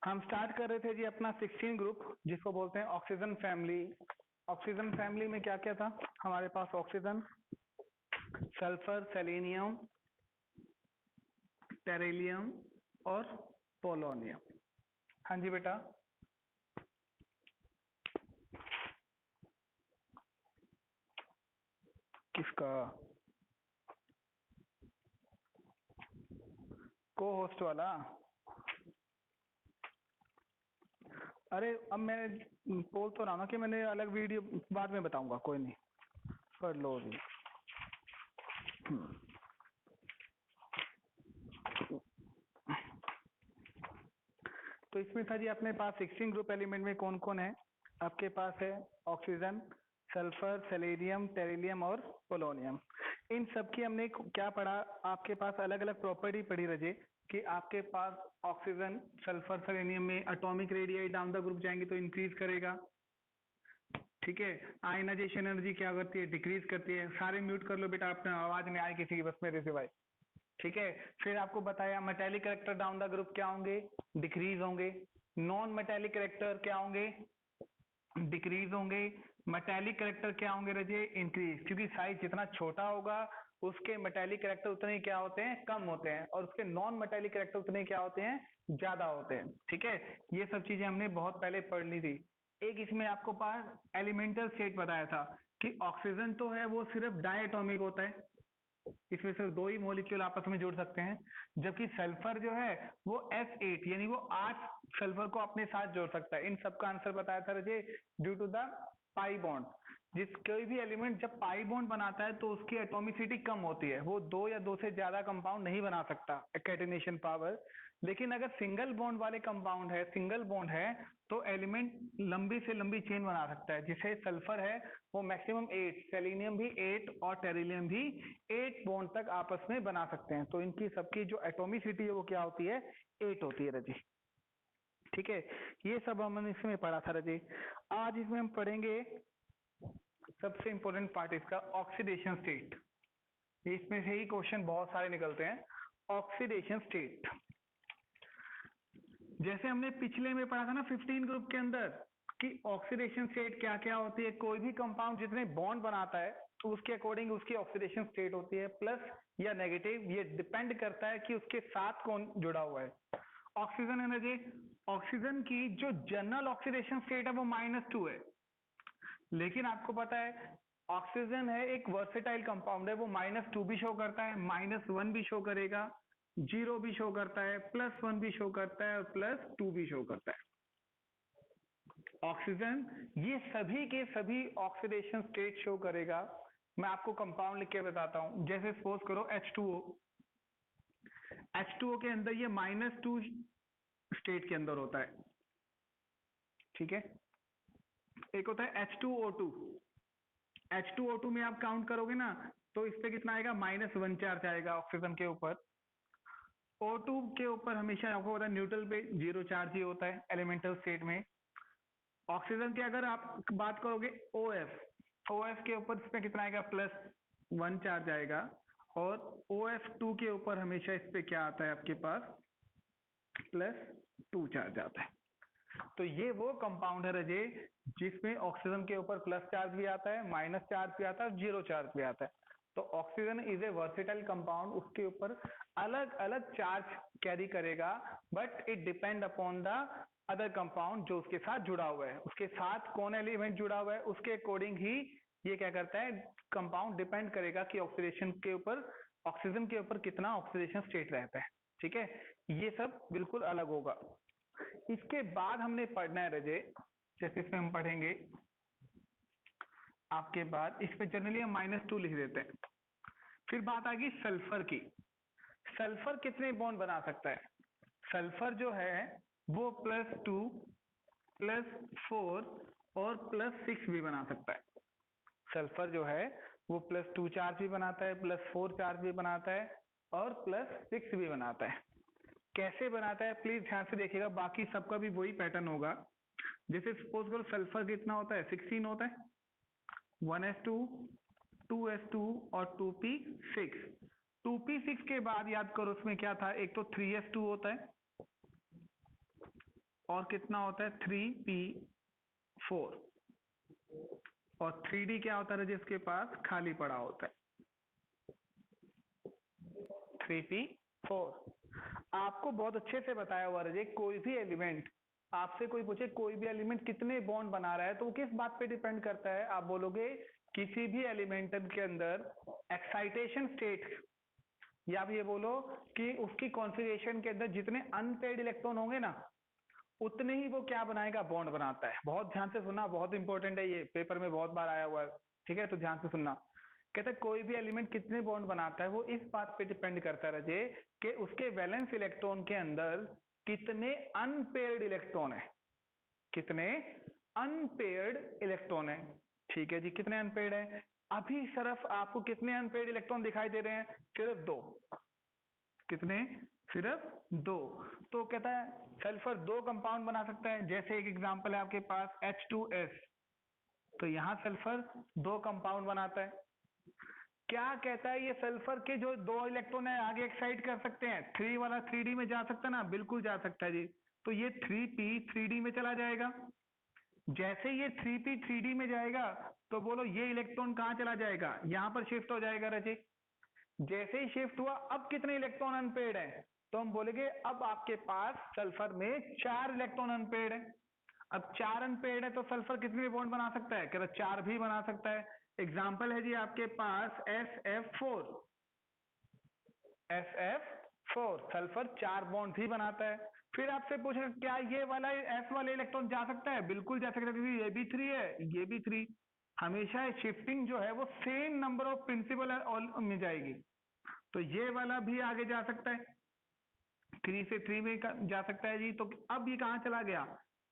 हम स्टार्ट कर रहे थे जी अपना 16 ग्रुप, जिसको बोलते हैं ऑक्सीजन फैमिली। ऑक्सीजन फैमिली में क्या क्या था हमारे पास? ऑक्सीजन, सल्फर, सेलेनियम, टेरिलियम और पोलोनियम। हाँ जी बेटा, किसका? को होस्ट वाला। अरे अब मैं बोल तो रहा हूँ ना कि मैंने अलग वीडियो बाद में बताऊंगा, कोई नहीं, पढ़ लो जी। तो इसमें था जी अपने पास 16 ग्रुप एलिमेंट में कौन कौन है? आपके पास है ऑक्सीजन, सल्फर, सेलेनियम, टेरिलियम और पोलोनियम। इन सब की हमने क्या पढ़ा? आपके पास अलग अलग प्रॉपर्टी पढ़ी रजे कि आपके पास ऑक्सीजन, सल्फर, सेलेनियम में atomic radius down the group जाएंगे तो इंक्रीज करेगा। ठीक है, आयनाइजेशन एनर्जी क्या करती है? डिक्रीज करती है। सारे म्यूट कर लो बेटा, अपने आवाज नहीं आए किसी की बस मेरे सिवाय। ठीक है, फिर आपको बताया metallic character down the group क्या होंगे? डिक्रीज होंगे। नॉन मेटेलिक कैरेक्टर क्या होंगे? डिक्रीज होंगे। मेटेलिक कैरेक्टर क्या होंगे रजे? इंक्रीज, क्योंकि साइज जितना छोटा होगा उसके मेटेलिक कैरेक्टर उतने क्या होते हैं? कम होते हैं, और उसके नॉन मेटेलिक कैरेक्टर उतने क्या होते हैं? ज्यादा होते हैं। ठीक है, ये सब चीजें हमने बहुत पहले पढ़ ली थी। एक इसमें आपको पास एलिमेंटल स्टेट बताया था कि ऑक्सीजन तो है वो सिर्फ डायटोमिक होता है, इसमें सिर्फ दो ही मॉलिक्यूल आपस में जुड़ सकते हैं, जबकि सल्फर जो है वो S8 यानी वो 8 सल्फर को अपने साथ जोड़ सकता है। इन सबका आंसर बताया था रजे, due to the pi bond. जिस कोई भी एलिमेंट जब पाई बॉन्ड बनाता है तो उसकी एटॉमिसिटी कम होती है, वो दो या दो से ज्यादा कंपाउंड नहीं बना सकता, कैटेनेशन पावर। लेकिन अगर सिंगल बॉन्ड वाले कंपाउंड है, सिंगल बॉन्ड है, तो एलिमेंट लंबी से लंबी चेन बना सकता है। जिसे सल्फर है वो मैक्सिमम 8, सेलेनियम भी 8 और टेरिलियम भी 8 बॉन्ड तक आपस में बना सकते हैं। तो इनकी सबकी जो एटॉमिसिटी है वो क्या होती है? 8 होती है रजी। ठीक है, ये सब हमने इसमें पढ़ा था रजी। आज इसमें हम पढ़ेंगे सबसे इंपॉर्टेंट पार्ट इसका, ऑक्सीडेशन स्टेट। इसमें से ही क्वेश्चन बहुत सारे निकलते हैं। ऑक्सीडेशन स्टेट जैसे हमने पिछले में पढ़ा था ना 15 ग्रुप के अंदर कि ऑक्सीडेशन स्टेट क्या क्या होती है। कोई भी कंपाउंड जितने बॉन्ड बनाता है तो उसके अकॉर्डिंग उसकी ऑक्सीडेशन स्टेट होती है, प्लस या नेगेटिव, ये डिपेंड करता है कि उसके साथ कौन जुड़ा हुआ है। ऑक्सीजन एनर्जी, ऑक्सीजन की जो जनरल ऑक्सीडेशन स्टेट है वो -2 है, लेकिन आपको पता है ऑक्सीजन है एक वर्सेटाइल कंपाउंड है, वो -2 भी शो करता है, -1 भी शो करेगा, 0 भी शो करता है, +1 भी शो करता है और +2 भी शो करता है। ऑक्सीजन ये सभी के सभी ऑक्सीडेशन स्टेट शो करेगा। मैं आपको कंपाउंड लिख के बताता हूं। जैसे सपोज करो H2O, H2O के अंदर ये -2 स्टेट के अंदर होता है। ठीक है, एक होता है H2O2। H2O2 में आप काउंट करोगे ना तो इस पे कितना आएगा? -1 चार्ज आएगा ऑक्सीजन के ऊपर। O2 के ऊपर हमेशा आपको पता है न्यूट्रल पे 0 चार्ज ही होता है एलिमेंटल स्टेट में। ऑक्सीजन की अगर आप बात करोगे OF के ऊपर इसमें कितना आएगा? +1 चार्ज आएगा, और OF2 के ऊपर हमेशा इस पे क्या आता है आपके पास? +2 चार्ज आता है। तो ये वो कंपाउंड है रजे जिसमें ऑक्सीजन के ऊपर प्लस चार्ज भी आता है, माइनस चार्ज भी आता है और 0 चार्ज भी आता है। तो oxygen is a versatile compound, उसके ऊपर अलग अलग चार्ज कैरी करेगा, but it depend upon the other compound जो उसके साथ जुड़ा हुआ है। उसके साथ कौन एलिमेंट जुड़ा हुआ है उसके अकॉर्डिंग ही ये क्या करता है, कंपाउंड डिपेंड करेगा कि ऑक्सीडेशन के ऊपर, ऑक्सीजन के ऊपर कितना ऑक्सीडेशन स्टेट रहता है। ठीक है, ये सब बिल्कुल अलग होगा। इसके बाद हमने पढ़ना है रजे, जैसे इसमें हम पढ़ेंगे आपके बाद, इस पे जनरली हम -2 लिख देते हैं। फिर बात आ गई सल्फर की। सल्फर कितने बॉन्ड बना सकता है? सल्फर जो है वो +2, +4 और +6 भी बना सकता है। सल्फर जो है वो +2 चार्ज भी बनाता है, +4 चार्ज भी बनाता है और +6 भी बनाता है। कैसे बनाता है प्लीज ध्यान से देखिएगा, बाकी सबका भी वही पैटर्न होगा। जैसे सपोज करो सल्फर कितना होता है? 16 होता है, 1s2, 2s2 और 2p6। 2p6 के बाद याद करो उसमें क्या था? एक तो 3s2 होता है, और कितना होता है 3p4, और 3d क्या होता है जिसके पास खाली पड़ा होता है 3p4। आपको बहुत अच्छे से बताया हुआ रजे, कोई भी एलिमेंट आपसे कोई पूछे कोई भी एलिमेंट कितने बॉन्ड बना रहा है तो वो किस बात पे डिपेंड करता है, आप बोलोगे किसी भी एलिमेंट के अंदर एक्साइटेशन स्टेट, या आप ये बोलो कि उसकी कॉन्फ़िगरेशन के अंदर जितने अनपेयर्ड इलेक्ट्रॉन होंगे ना उतने ही वो क्या बनाएगा, बॉन्ड बनाता है। बहुत ध्यान से सुनना, बहुत इंपॉर्टेंट है, ये पेपर में बहुत बार आया हुआ है, ठीक है, तो ध्यान से सुनना। कहते हैं कोई भी एलिमेंट कितने बॉन्ड बनाता है वो इस बात पे डिपेंड करता है रजे कि उसके वैलेंस इलेक्ट्रॉन के अंदर कितने अनपेयर्ड इलेक्ट्रॉन है, कितने अनपेयर्ड इलेक्ट्रॉन है। ठीक है जी, कितने अनपेयर्ड है। अभी सिर्फ आपको कितने अनपेयर्ड इलेक्ट्रॉन दिखाई दे रहे हैं, सिर्फ दो। कितने, सिर्फ दो। तो कहता है सल्फर दो कंपाउंड बना सकता है, जैसे एक एग्जांपल है आपके पास H2S, तो यहां सल्फर दो कंपाउंड बनाता है। क्या कहता है ये सल्फर के जो दो इलेक्ट्रॉन है आगे एक्साइट कर सकते हैं, 3 वाला 3d में जा सकता है ना, बिल्कुल जा सकता है जी। तो ये 3p 3d में चला जाएगा। जैसे ये 3p 3d में जाएगा तो बोलो ये इलेक्ट्रॉन कहां चला जाएगा, यहां पर शिफ्ट हो जाएगा रजी। जैसे ही शिफ्ट हुआ अब कितने इलेक्ट्रॉन अनपेयर्ड है, तो हम बोलेंगे अब आपके पास सल्फर में 4 इलेक्ट्रॉन अनपेयर्ड है। अब 4 अनपेयर्ड है तो सल्फर कितने बॉन्ड बना सकता है, कह रहा 4 भी बना सकता है। एग्जाम्पल है जी आपके पास SF4, SF4 सल्फर 4 बॉन्ड ही बनाता है। फिर आपसे पूछेगा क्या ये वाला एस वाले इलेक्ट्रॉन जा सकता है, बिल्कुल जा सकता है, क्योंकि ये भी 3 है ये भी 3। हमेशा शिफ्टिंग जो है वो सेम नंबर ऑफ प्रिंसिपल में जाएगी, तो ये वाला भी आगे जा सकता है, 3 से 3 में जा सकता है जी। तो अब ये कहां चला गया,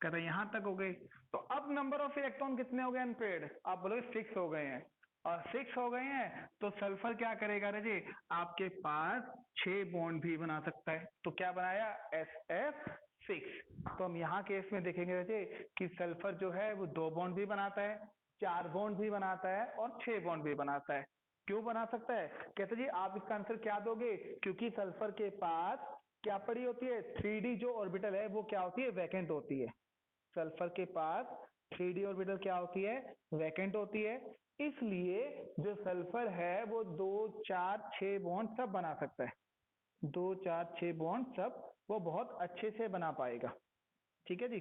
कहता है यहां तक हो गए। तो अब नंबर ऑफ इलेक्ट्रॉन कितने हो गए अनपेयर्ड, आप बोलोगे 6 हो गए हैं, और 6 हो गए हैं तो सल्फर क्या करेगा रजे, आपके पास 6 बॉन्ड भी बना सकता है। तो क्या बनाया, SF6। तो हम यहाँ केस में देखेंगे रजे कि सल्फर जो है वो 2 बॉन्ड भी बनाता है, 4 बॉन्ड भी बनाता है, और 6 बॉन्ड भी बनाता है। क्यों बना सकता है, कहते जी आप इसका आंसर क्या दोगे, क्योंकि सल्फर के पास क्या पड़ी होती है, 3d जो ऑर्बिटल है वो क्या होती है, वैकेंट होती है। सल्फर के पास 3d ऑर्बिटल क्या होती है, वैकेंट होती है। इसलिए जो सल्फर है वो 2 4 6 बॉन्ड सब बना सकता है, 2 4 6 बॉन्ड सब वो बहुत अच्छे से बना पाएगा। ठीक है जी,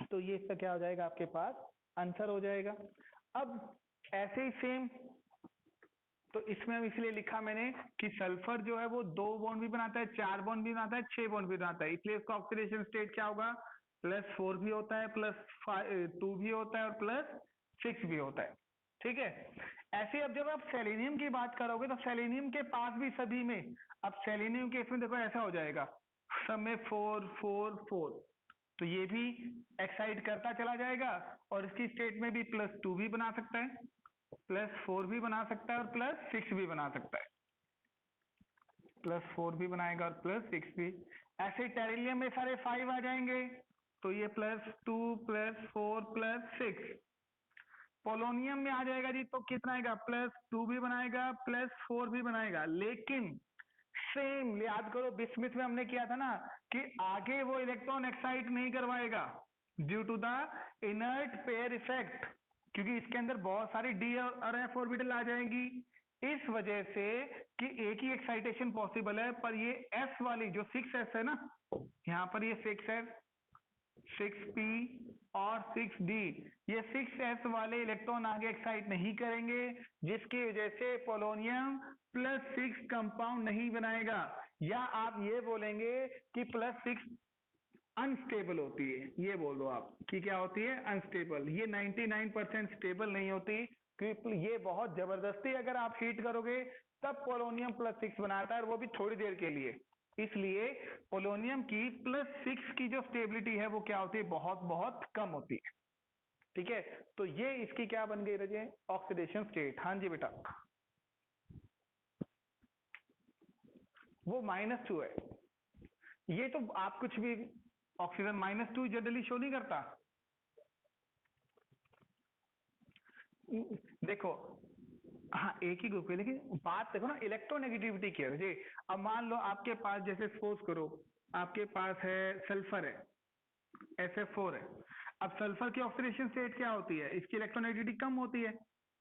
तो ये इसका क्या हो जाएगा, आपके पास आंसर हो जाएगा। अब ऐसे ही सेम, तो इसमें हम इसलिए लिखा मैंने कि सल्फर जो है वो 2 बॉन्ड भी बनाता है, 4 बॉन्ड भी बनाता है, 6 बॉन्ड भी बनाता है, इसलिए इसका ऑक्सीडेशन स्टेट क्या होगा, +4 भी होता है, +2 भी होता है, और +6 भी होता है। ठीक है। ऐसे अब जब आप सेलेनियम की बात करोगे तो सेलेनियम के पास भी सभी में, अब सेलेनियम के इसमें देखो ऐसा हो जाएगा, सब में 4 4 4, तो ये भी एक्साइट करता चला जाएगा, और इसकी स्टेट में भी +2 भी बना सकता है, +4 भी बना सकता है, और +6 भी बना सकता है, +4 भी बनाएगा और +6 भी। ऐसे टेरिलियम में सारे 5 आ जाएंगे, तो ये +2 +4 +6। पोलोनियम में आ जाएगा जी, तो कितना आएगा, +2 भी बनाएगा, +4 भी बनाएगा, लेकिन सेम याद करो बिस्मिथ में हमने किया था ना कि आगे वो इलेक्ट्रॉन एक्साइट नहीं करवाएगा due to the inert pair effect, क्योंकि इसके अंदर बहुत सारी डी और एफ ऑर्बिटल आ जाएंगी, इस वजह से कि एक ही एक्साइटेशन पॉसिबल है। पर ये एस वाली जो 6s है ना, यहाँ पर ये 6s 6p और 6d, ये 6s वाले इलेक्ट्रॉन आगे एक्साइट नहीं करेंगे, जिसकी वजह से पोलोनियम +6 कंपाउंड नहीं बनाएगा। या आप ये बोलेंगे कि +6 अनस्टेबल होती है, ये बोल दो आप कि क्या होती है, अनस्टेबल। ये 99% स्टेबल नहीं होती, क्योंकि ये बहुत जबरदस्ती अगर आप हीट करोगे तब पोलोनियम +6 बनाता है, और वो भी थोड़ी देर के लिए। इसलिए पोलोनियम की +6 की जो स्टेबिलिटी है वो क्या होती है, बहुत बहुत कम होती है। ठीक है, तो ये इसकी क्या बन गई रजे, ऑक्सीडेशन स्टेट। हाँ जी बेटा, वो -2 है। ये तो आप कुछ भी, ऑक्सीजन -2 जनरली शो नहीं करता। देखो, हाँ एक ही ग्रुप है, लेकिन बात देखो ना इलेक्ट्रोनेगेटिविटी की है जी। अब मान लो आपके पास, जैसे सपोज करो आपके पास है सल्फर है, SF4 है। अब सल्फर की ऑक्सीडेशन स्टेट क्या होती है, इसकी इलेक्ट्रोनेगेटिविटी कम होती है,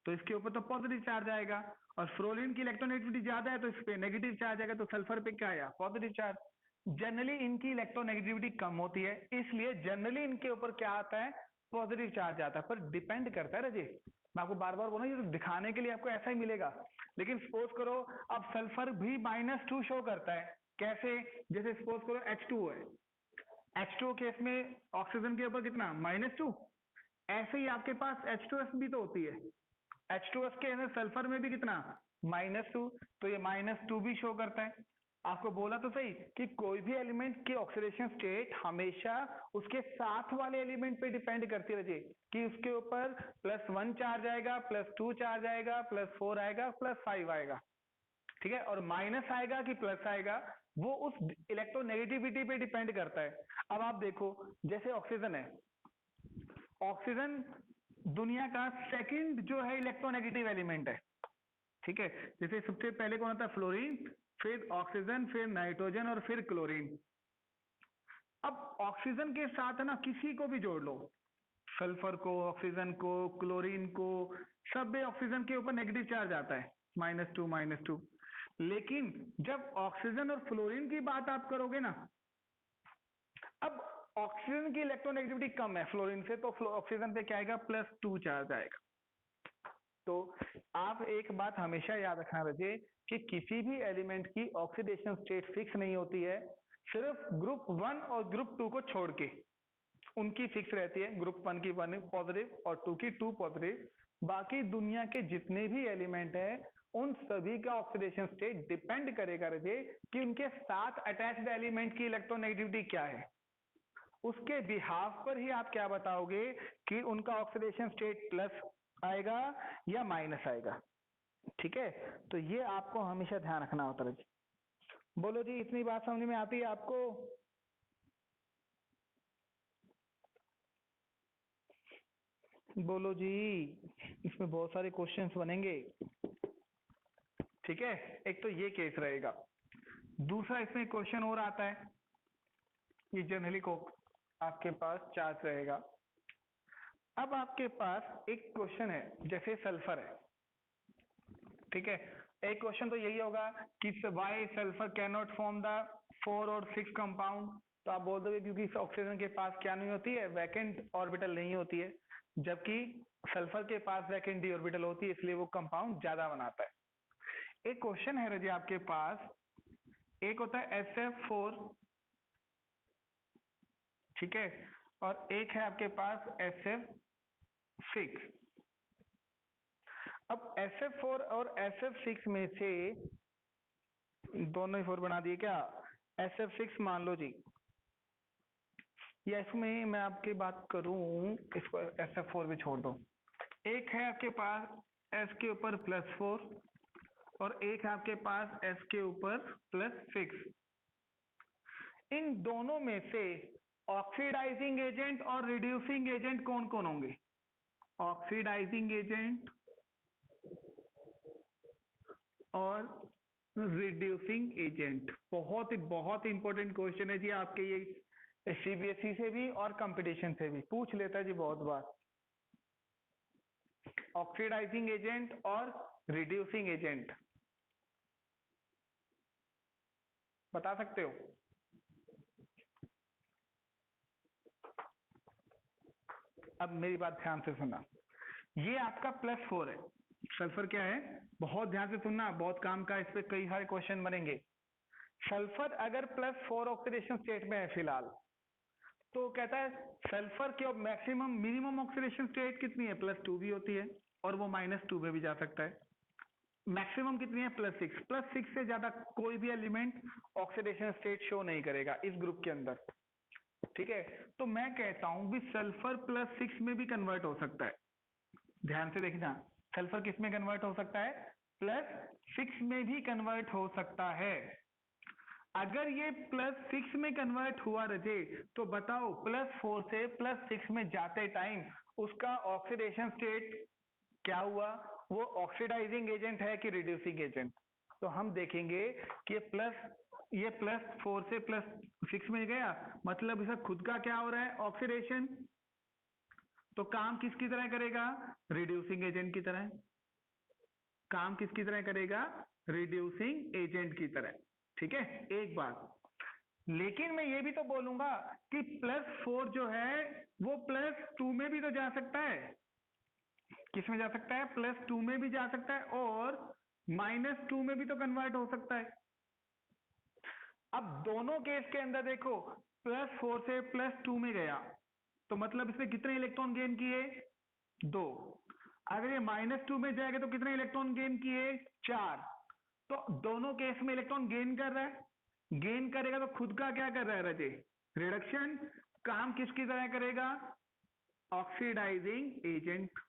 तो इसके ऊपर तो पॉजिटिव चार्ज आएगा, और फ्लोरीन की इलेक्ट्रोनेगेटिविटी ज्यादा है तो इस पे नेगेटिव चार्ज आएगा, तो सल्फर पे क्या आया, पॉजिटिव चार्ज। जनरली इनकी इलेक्ट्रोनेगेटिविटी कम होती है, इसलिए जनरली इनके ऊपर क्या आता है, पॉजिटिव चार्ज आता है। पर डिपेंड करता है राजेश, मैं आपको बार बार बोला ये तो दिखाने के लिए आपको ऐसा ही मिलेगा, लेकिन सपोज करो अब सल्फर भी -2 शो करता है, कैसे, जैसे सपोज करो H2O है, H2O केस में ऑक्सीजन के ऊपर कितना, -2, ऐसे ही आपके पास H2S भी तो होती है, H2S के अंदर सल्फर में भी कितना, -2, तो ये -2 भी शो करता है। आपको बोला तो सही कि कोई भी एलिमेंट की ऑक्सीडेशन स्टेट हमेशा उसके साथ वाले एलिमेंट पे डिपेंड करती रहे, कि उसके ऊपर +1 चार्ज आएगा, +2 चार्ज आएगा, +4 आएगा, +5 आएगा, ठीक है, और माइनस आएगा कि प्लस आएगा, वो उस इलेक्ट्रोनेगेटिविटी पे डिपेंड करता है। अब आप देखो, जैसे ऑक्सीजन है, ऑक्सीजन दुनिया का सेकंड जो है इलेक्ट्रोनेगेटिव एलिमेंट है, ठीक है। जैसे सबसे पहले कौन आता है, फ्लोरीन, फिर ऑक्सीजन, फिर नाइट्रोजन और फिर क्लोरीन। अब ऑक्सीजन के साथ है ना किसी को भी जोड़ लो, सल्फर को, ऑक्सीजन को, क्लोरीन को, सब में ऑक्सीजन के ऊपर नेगेटिव चार्ज आता है, -2 -2। लेकिन जब ऑक्सीजन और फ्लोरीन की बात आप करोगे ना, अब ऑक्सीजन की इलेक्ट्रोनेगेटिविटी कम है फ्लोरीन से, तो ऑक्सीजन पे क्या आएगा, +2 चार्ज आएगा। तो आप एक बात हमेशा याद रखना रहिए कि किसी भी एलिमेंट की ऑक्सीडेशन स्टेट फिक्स नहीं होती है, सिर्फ ग्रुप 1 और ग्रुप 2 को छोड़ के उनकी फिक्स रहती है, ग्रुप 1 की 1 पॉजिटिव और 2 की 2 पॉजिटिव। बाकी दुनिया के जितने भी एलिमेंट है उन सभी का ऑक्सीडेशन स्टेट डिपेंड करेगा रहिए कि उनके साथ अटैच्ड एलिमेंट की इलेक्ट्रोनेगेटिविटी क्या है, उसके बिहाफ पर ही आप क्या बताओगे कि उनका ऑक्सीडेशन स्टेट प्लस आएगा या माइनस आएगा, ठीक है। तो ये आपको हमेशा ध्यान रखना होता है। बोलो जी, इतनी बात समझ में आती है आपको? बोलो जी, इसमें बहुत सारे क्वेश्चंस बनेंगे, ठीक है। एक तो ये केस रहेगा, दूसरा इसमें क्वेश्चन और आता है, ये जनरली को आपके पास चार्ज रहेगा। अब आपके पास एक क्वेश्चन है, जैसे सल्फर है, ठीक है, एक क्वेश्चन तो यही होगा कि why sulphur can not form the 4 और 6 कंपाउंड, तो आप बोल दोगे क्योंकि ऑक्सीजन के पास क्या नहीं होती है, वैकेंट ऑर्बिटल नहीं होती है, जबकि सल्फर के पास वैकेंट डी ऑर्बिटल होती है, इसलिए वो कंपाउंड ज्यादा बनाता है। एक क्वेश्चन है रजी आपके पास, एक होता है SF4, ठीक है, और एक है आपके पास SF6। अब SF4 और SF6 में से दोनों ही 4 बना दिए क्या, SF6 मान लो जी, या इसमें मैं आपकी बात करूं, इसको SF4 भी छोड़ दो। एक है आपके पास S के ऊपर +4 और एक है आपके पास S के ऊपर +6। इन दोनों में से ऑक्सीडाइजिंग एजेंट और रिड्यूसिंग एजेंट कौन कौन होंगे? ऑक्सीडाइजिंग एजेंट और रिड्यूसिंग एजेंट, बहुत इंपॉर्टेंट क्वेश्चन है जी आपके, ये CBSE से भी और कंपटीशन से भी पूछ लेता है जी बहुत बार। ऑक्सीडाइजिंग एजेंट और रिड्यूसिंग एजेंट बता सकते हो? अब मेरी बात ध्यान से सुनना, ये आपका +4 है, सल्फर क्या है, बहुत ध्यान से सुनना, बहुत काम का, इस पे कई सारे क्वेश्चन बनेंगे। सल्फर अगर +4 ऑक्सीडेशन स्टेट में है फिलहाल, तो कहता है सल्फर की मैक्सिमम मिनिमम ऑक्सीडेशन स्टेट कितनी है, +2 भी होती है, और वो -2 पे भी जा सकता है। मैक्सिमम कितनी है, +6। +6 से ज्यादा कोई भी एलिमेंट ऑक्सीडेशन स्टेट शो नहीं करेगा इस ग्रुप के अंदर, ठीक है। तो मैं कहता हूं भी सल्फर +6 में भी कन्वर्ट हो सकता है, ध्यान से देखना, सल्फर किस में कन्वर्ट हो सकता है, +6 में भी कन्वर्ट हो सकता है। अगर ये +6 में कन्वर्ट हुआ रजे, तो बताओ +4 से +6 में जाते टाइम उसका ऑक्सीडेशन स्टेट क्या हुआ, वो ऑक्सीडाइजिंग एजेंट है कि रिड्यूसिंग एजेंट? तो हम देखेंगे कि ये +4 से +6 में गया, मतलब इसका खुद का क्या हो रहा है, ऑक्सीडेशन। तो काम किसकी तरह करेगा, रिड्यूसिंग एजेंट की तरह। काम किसकी तरह करेगा, रिड्यूसिंग एजेंट की तरह। ठीक है, एक बात। लेकिन मैं ये भी तो बोलूंगा कि +4 जो है वो +2 में भी तो जा सकता है। किस में जा सकता है, +2 में भी जा सकता है और -2 में भी तो कन्वर्ट हो सकता है। अब दोनों केस के अंदर देखो, +4 से +2 में गया तो मतलब इसने कितने इलेक्ट्रॉन गेन किए, 2। अगर ये -2 में जाएगा तो कितने इलेक्ट्रॉन गेन किए, 4। तो दोनों केस में इलेक्ट्रॉन गेन कर रहा है, गेन करेगा तो खुद का क्या कर रहा है रजे, रिडक्शन। काम किसकी तरह करेगा, ऑक्सीडाइजिंग एजेंट।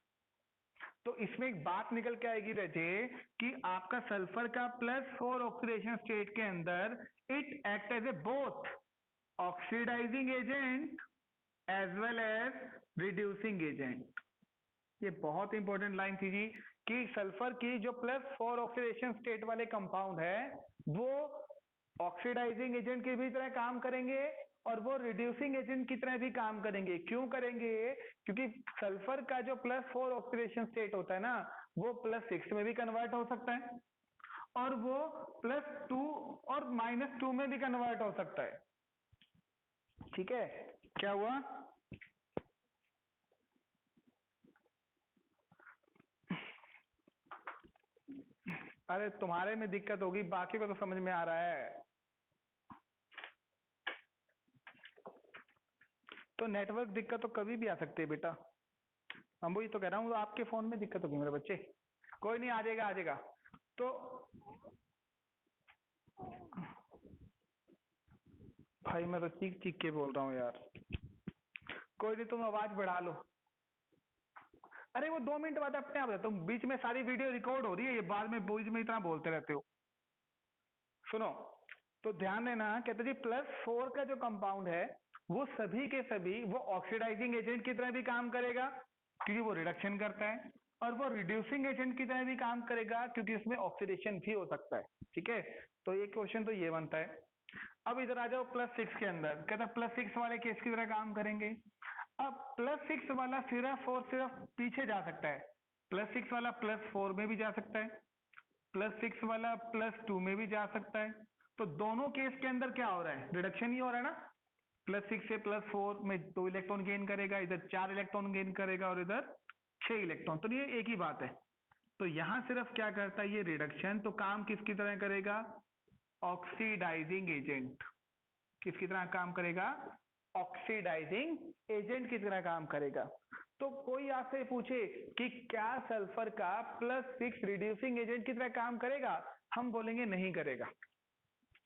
तो इसमें एक बात निकल के आएगी रजे कि आपका सल्फर का +4 ऑक्सीडेशन स्टेट के अंदर it act as a both oxidising agent as well as reducing agent. ये बहुत इंपॉर्टेंट लाइन थी जी कि सल्फर की जो +4 ऑक्सीडेशन स्टेट वाले कंपाउंड है वो ऑक्सीडाइजिंग एजेंट की भी तरह काम करेंगे और वो रिड्यूसिंग एजेंट की तरह भी काम करेंगे। क्यों करेंगे, क्योंकि सल्फर का जो +4 ऑक्सीडेशन स्टेट होता है ना वो +6 में भी कन्वर्ट हो सकता है और वो +2 और -2 में भी कन्वर्ट हो सकता है। ठीक है, क्या हुआ, अरे तुम्हारे में दिक्कत होगी, बाकी को तो समझ में आ रहा है। तो नेटवर्क दिक्कत तो कभी भी आ सकती है बेटा, हम वही तो कह रहा हूँ, आपके फोन में दिक्कत होगी मेरे बच्चे। कोई नहीं, आ जाएगा आ जाएगा। तो भाई मैं तो चीख चीख के बोल रहा हूँ यार। कोई नहीं, तुम आवाज बढ़ा लो। अरे वो 2 मिनट बाद अपने आप, तुम बीच में सारी वीडियो रिकॉर्ड हो रही है, ये बाद में बीच में इतना बोलते रहते हो। सुनो, तो ध्यान देना, कहते जी +4 का जो कंपाउंड है वो सभी के सभी वो ऑक्सीडाइजिंग एजेंट की तरह भी काम करेगा क्योंकि वो रिडक्शन करता है और वो रिड्यूसिंग एजेंट की तरह भी काम करेगा क्योंकि उसमें ऑक्सीडेशन भी हो सकता है। ठीक है, तो ये क्वेश्चन तो ये बनता है। अब इधर आ जाओ +6 के अंदर, कहता +6 वाले केस की तरह काम करेंगे। अब +6 वाला सिर्फ और सिर्फ पीछे जा सकता है, +6 वाला +4 में भी जा सकता है, +6 वाला +2 में भी जा सकता है। तो दोनों केस के अंदर क्या हो रहा है, रिडक्शन ही हो रहा है ना। +6 से +4 में 2 इलेक्ट्रॉन गेन करेगा, इधर 4 इलेक्ट्रॉन गेन करेगा और इधर 6 इलेक्ट्रॉन। तो ये एक ही बात है। तो यहां सिर्फ क्या करता है ये रिडक्शन, तो काम किसकी तरह करेगा, ऑक्सीडाइजिंग एजेंट। किसकी तरह काम करेगा, ऑक्सीडाइजिंग एजेंट की तरह काम करेगा। तो कोई आपसे पूछे कि क्या सल्फर का +6 रिड्यूसिंग एजेंट की तरह काम करेगा, हम बोलेंगे नहीं करेगा।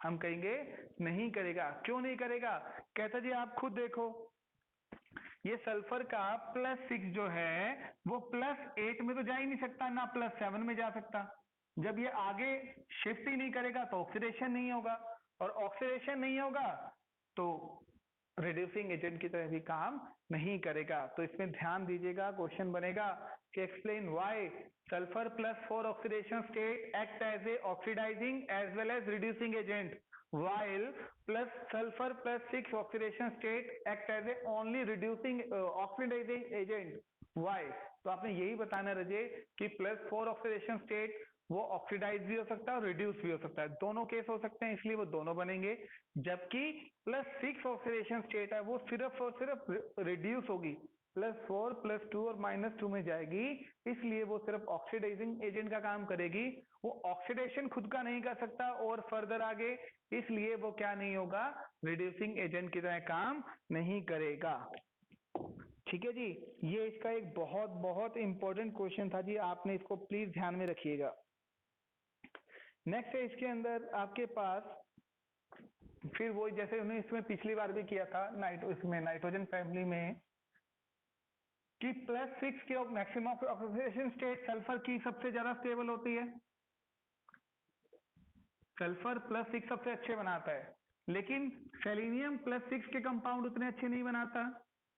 हम कहेंगे नहीं करेगा। क्यों नहीं करेगा, कहता जी आप खुद देखो, ये सल्फर का +6 जो है वो +8 में तो जा ही नहीं सकता, ना +7 में जा सकता। जब ये आगे शिफ्ट ही नहीं करेगा तो ऑक्सीडेशन नहीं होगा और ऑक्सीडेशन नहीं होगा तो रिड्यूसिंग एजेंट की तरह भी काम नहीं करेगा। तो इसमें ध्यान दीजिएगा, क्वेश्चन बनेगा कि explain why sulphur +4 oxidation state act as a oxidising as well as reducing agent while sulfur +6 oxidation state act as a only reducing oxidizing agent. Why? तो आपने यही बताना रजे कि +4 ऑक्सीडेशन स्टेट वो ऑक्सीडाइज भी हो सकता है और रिड्यूस भी हो सकता है, दोनों केस हो सकते हैं, इसलिए वो दोनों बनेंगे। जबकि +6 ऑक्सीडेशन स्टेट है वो सिर्फ और सिर्फ रिड्यूस होगी, +4 +2 और -2 में जाएगी, इसलिए वो सिर्फ ऑक्सीडाइजिंग एजेंट का काम करेगी। वो ऑक्सीडेशन खुद का नहीं कर सकता और फर्दर आगे, इसलिए वो क्या नहीं होगा, रिड्यूसिंग एजेंट की तरह काम नहीं करेगा। ठीक है जी, ये इसका एक बहुत बहुत इंपॉर्टेंट क्वेश्चन था जी, आपने इसको प्लीज ध्यान में रखिएगा। नेक्स्ट है इसके अंदर आपके पास, फिर वो जैसे उन्होंने इसमें पिछली बार भी किया था इसमें नाइट्रोजन फैमिली में कि +6 के मैक्सिमम ऑक्सीडेशन स्टेट सल्फर की सबसे ज्यादा स्टेबल होती है। सल्फर +6 सबसे अच्छे बनाता है, लेकिन सेलेनियम +6 के कंपाउंड उतने अच्छे नहीं बनाता,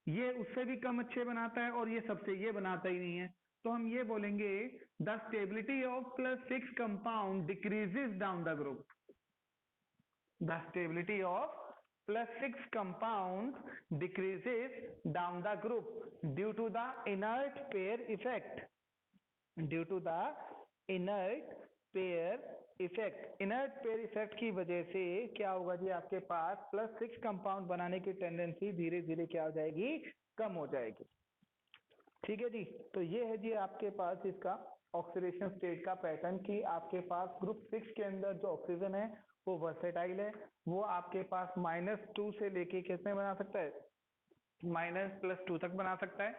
ये उससे भी कम अच्छे बनाता है और ये सबसे ये बनाता ही नहीं है। तो हम ये बोलेंगे the stability of +6 compound decreases down the group. the stability of +6 compound decreases down the group due to the inert pair effect. Due to the inert pair effect. inert pair effect की वजह से क्या होगा जी, आपके पास +6 compound बनाने की tendency धीरे धीरे क्या हो जाएगी, कम हो जाएगी। ठीक है जी, तो ये है जी आपके पास इसका ऑक्सीडेशन स्टेट का पैटर्न कि आपके पास ग्रुप 6 के अंदर जो ऑक्सीजन है वो वर्सेटाइल है, वो आपके पास -2 से लेके कितने बना सकता है, -+2 तक बना सकता है।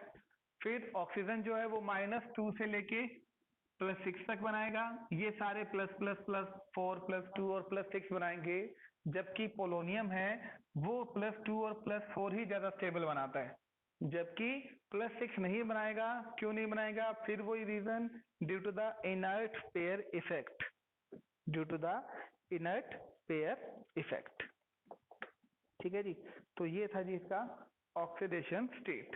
फिर ऑक्सीजन जो है वो -2 से लेके +6 तक बनाएगा, ये सारे +++4+2 और +6 बनाएंगे, जबकि पोलोनियम है वो +2 और +4 ही ज्यादा स्टेबल बनाता है, जबकि +6 नहीं बनाएगा। क्यों नहीं बनाएगा, फिर वही reason, due to the inert pair effect. Due to the inert pair effect. ठीक है जी, तो ये था जी इसका ऑक्सीडेशन स्टेट।